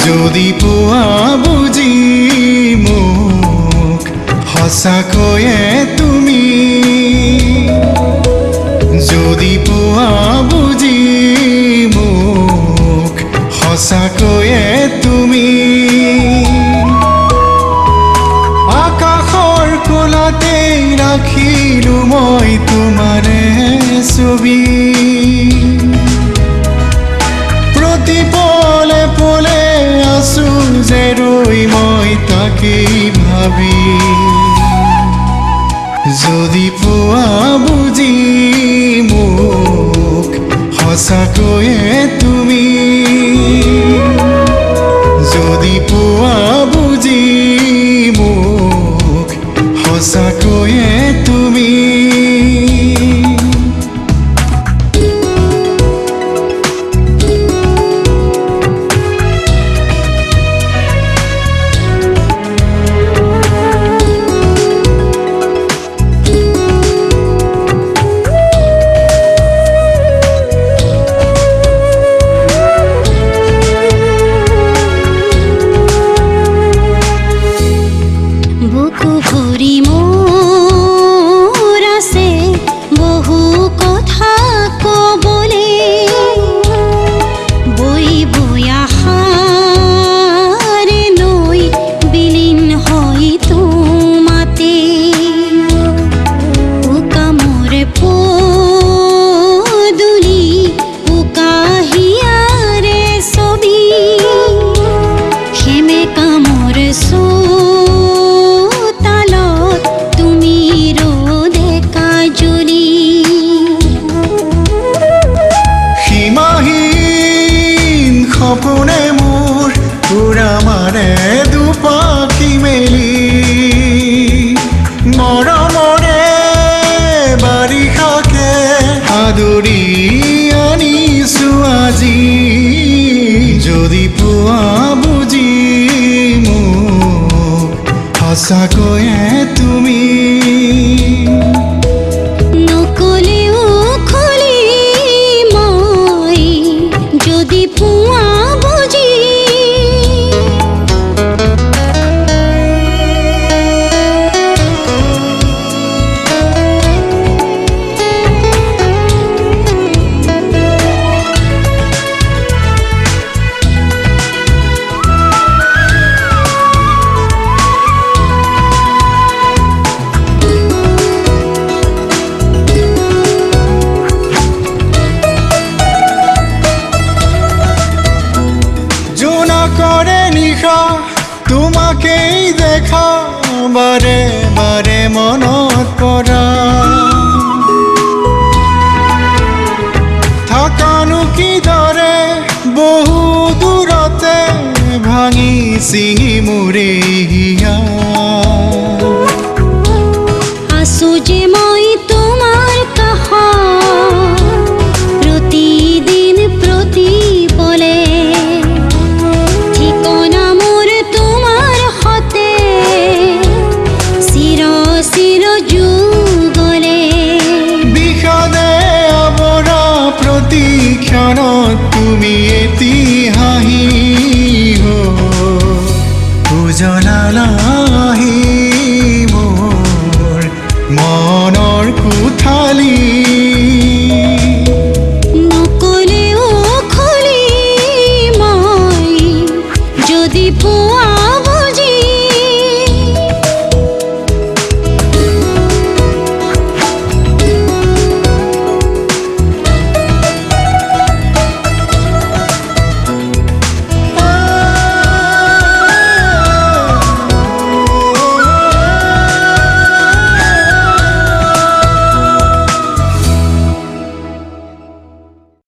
যদি পোৱা বুজি মোক সঁচাকৈয়ে তুমি, যদি পোৱা বুজি মোক সঁচাকৈয়ে তুমি, আকাশৰ কোলাতে ৰাখিলো মই তোমাৰে ছবি, প্ৰতি পলে পলে আছো যে ৰৈ মই তাকেই ভাবি, যদি পোৱা বুজি মোক সঁচাকৈয়ে তুমি, যদি পোৱা বুজি মোক সঁচাকৈয়ে তুমি। বুকু ভৰি মোৰ আছে বহু কথা ক'বলে, বৈ বৈ আশাৰে নৈ বিলীন হৈ তোমাতে, উকা মোৰ পদূলি উকা হিয়াৰে ছবি, সেমেকা মোৰ সপোনে মোৰ উৰা মাৰে দুপাখি মেলি, মৰমৰে বাৰিষাকে আদৰি আনিছো আজি, যদি পোৱা বুজি মোক সঁচাকৈয়ে তুমি, নকলেও খুলি মই যদি পোৱা বুজি, কৰে নিশা তোমাকেই দেখা, বাৰে বাৰে মনত পৰা, থাকানো কিদৰে বহু দূৰতে ভাঙি ছিঙি মোৰে হিয়া, আছো যে মই তোমাৰ কাষত প্ৰতিদিন প্ৰতি পলে, তুমি এটি হাঁহি উজলালাহি মোৰ মনৰ কোঠালি, নকলেও খুলি মই যদি